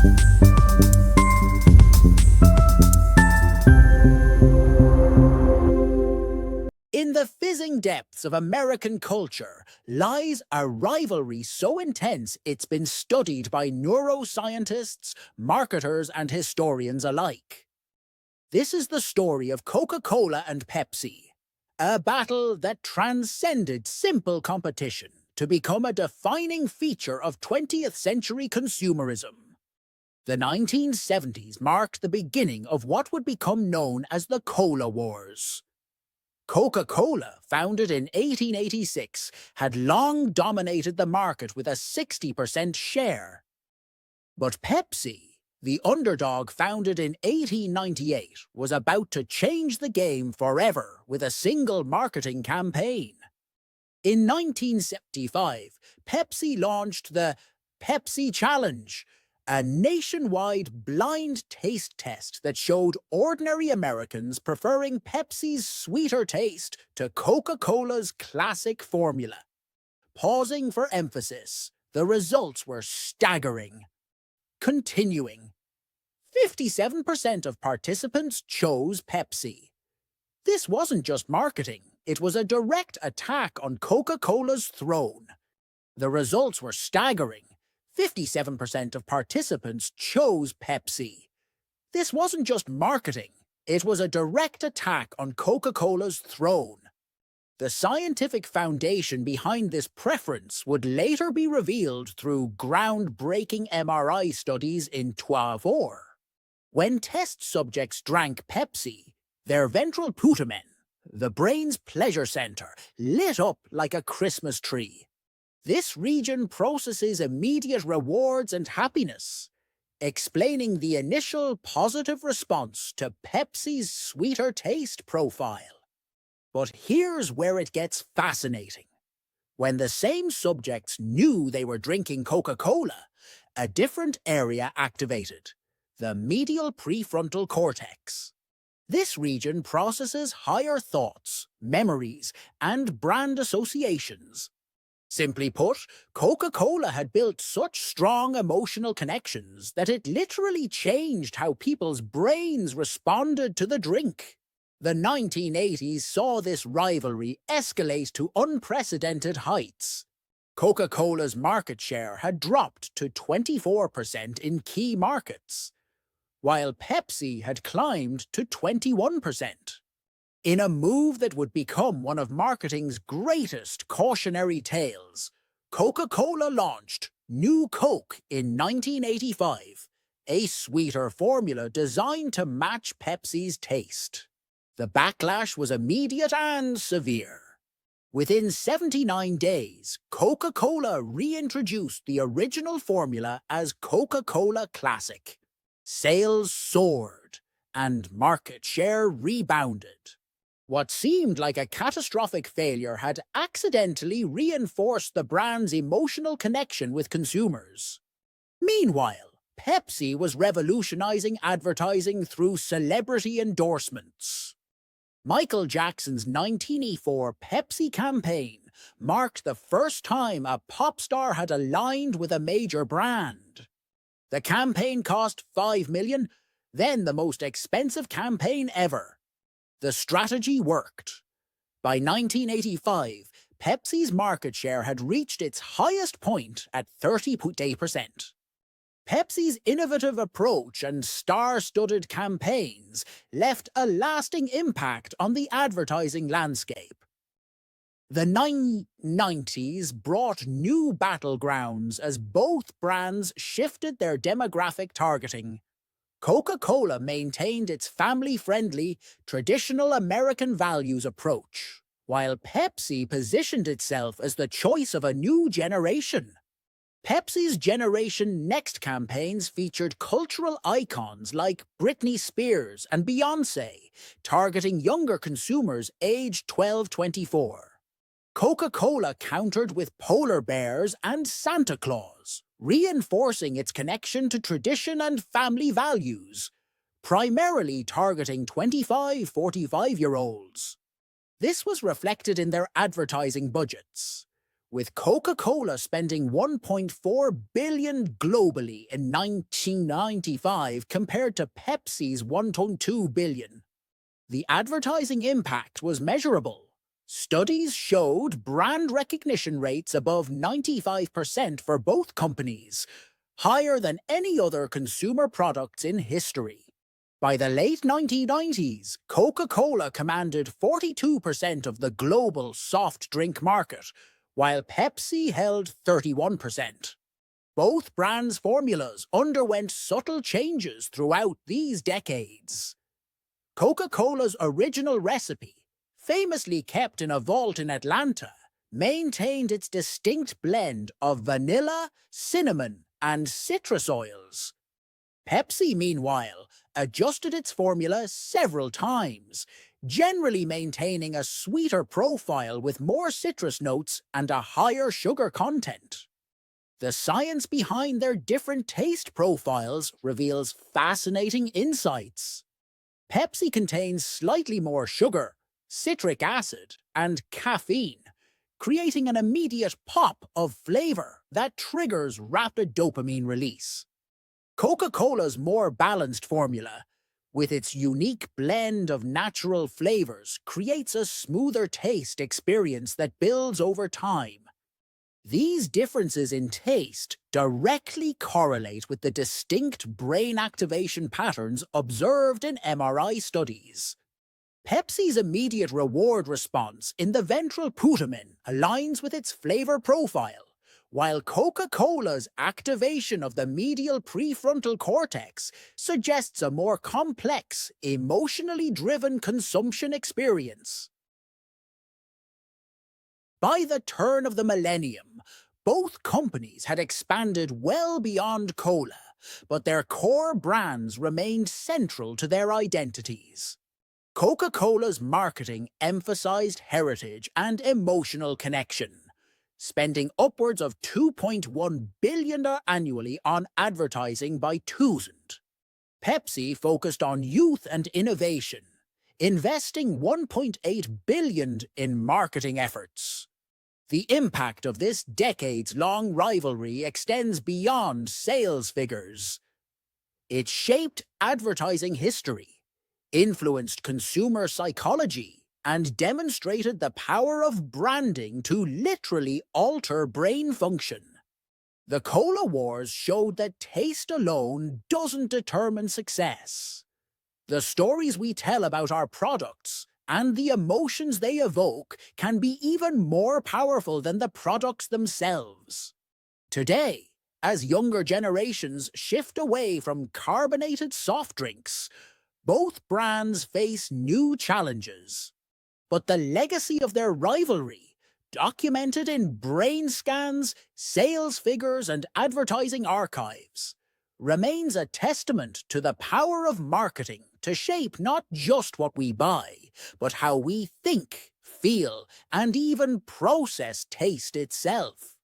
In the fizzing depths of American culture lies a rivalry so intense it's been studied by neuroscientists, marketers, and historians alike. This is the story of Coca-Cola and Pepsi, a battle that transcended simple competition to become a defining feature of 20th century consumerism. The 1970s marked the beginning of what would become known as the Cola Wars. Coca-Cola, founded in 1886, had long dominated the market with a 60% share. But Pepsi, the underdog founded in 1898, was about to change the game forever with a single marketing campaign. In 1975, Pepsi launched the Pepsi Challenge, a nationwide blind taste test that showed ordinary Americans preferring Pepsi's sweeter taste to Coca-Cola's classic formula. Pausing for emphasis, the results were staggering. Continuing, 57% of participants chose Pepsi. This wasn't just marketing, it was a direct attack on Coca-Cola's throne. The results were staggering. 57% of participants chose Pepsi. This wasn't just marketing, it was a direct attack on Coca-Cola's throne. The scientific foundation behind this preference would later be revealed through groundbreaking MRI studies in Trois. When test subjects drank Pepsi, their ventral putamen, the brain's pleasure center, lit up like a Christmas tree. This region processes immediate rewards and happiness, explaining the initial positive response to Pepsi's sweeter taste profile. But here's where it gets fascinating. When the same subjects knew they were drinking Coca-Cola, a different area activated, the medial prefrontal cortex. This region processes higher thoughts, memories, and brand associations. Simply put, Coca-Cola had built such strong emotional connections that it literally changed how people's brains responded to the drink. The 1980s saw this rivalry escalate to unprecedented heights. Coca-Cola's market share had dropped to 24% in key markets, while Pepsi had climbed to 21%. In a move that would become one of marketing's greatest cautionary tales, Coca-Cola launched New Coke in 1985, a sweeter formula designed to match Pepsi's taste. The backlash was immediate and severe. Within 79 days, Coca-Cola reintroduced the original formula as Coca-Cola Classic. Sales soared, and market share rebounded. What seemed like a catastrophic failure had accidentally reinforced the brand's emotional connection with consumers. Meanwhile, Pepsi was revolutionizing advertising through celebrity endorsements. Michael Jackson's 1984 Pepsi campaign marked the first time a pop star had aligned with a major brand. The campaign cost $5 million, then the most expensive campaign ever. The strategy worked. By 1985, Pepsi's market share had reached its highest point at 30%. Pepsi's innovative approach and star-studded campaigns left a lasting impact on the advertising landscape. The 1990s brought new battlegrounds as both brands shifted their demographic targeting. Coca-Cola maintained its family-friendly, traditional American values approach, while Pepsi positioned itself as the choice of a new generation. Pepsi's Generation Next campaigns featured cultural icons like Britney Spears and Beyoncé, targeting younger consumers aged 12-24. Coca-Cola countered with polar bears and Santa Claus, reinforcing its connection to tradition and family values, primarily targeting 25-45-year-olds. This was reflected in their advertising budgets, with Coca-Cola spending 1.4 billion globally in 1995 compared to Pepsi's 1.2 billion. The advertising impact was measurable. Studies showed brand recognition rates above 95% for both companies, higher than any other consumer products in history. By the late 1990s, Coca-Cola commanded 42% of the global soft drink market, while Pepsi held 31%. Both brands' formulas underwent subtle changes throughout these decades. Coca-Cola's original recipe, famously kept in a vault in Atlanta, maintained its distinct blend of vanilla, cinnamon, and citrus oils. Pepsi, meanwhile, adjusted its formula several times, generally maintaining a sweeter profile with more citrus notes and a higher sugar content. The science behind their different taste profiles reveals fascinating insights. Pepsi contains slightly more sugar, citric acid, and caffeine, creating an immediate pop of flavor that triggers rapid dopamine release. Coca-Cola's more balanced formula, with its unique blend of natural flavors, creates a smoother taste experience that builds over time. These differences in taste directly correlate with the distinct brain activation patterns observed in MRI studies. Pepsi's immediate reward response in the ventral putamen aligns with its flavor profile, while Coca-Cola's activation of the medial prefrontal cortex suggests a more complex, emotionally driven consumption experience. By the turn of the millennium, both companies had expanded well beyond cola, but their core brands remained central to their identities. Coca-Cola's marketing emphasized heritage and emotional connection, spending upwards of $2.1 billion annually on advertising by 2000. Pepsi focused on youth and innovation, investing $1.8 billion in marketing efforts. The impact of this decades-long rivalry extends beyond sales figures. It shaped advertising history, influenced consumer psychology, and demonstrated the power of branding to literally alter brain function. The Cola Wars showed that taste alone doesn't determine success. The stories we tell about our products and the emotions they evoke can be even more powerful than the products themselves. Today, as younger generations shift away from carbonated soft drinks, both brands face new challenges. But the legacy of their rivalry, documented in brain scans, sales figures, and advertising archives, remains a testament to the power of marketing to shape not just what we buy, but how we think, feel, and even process taste itself.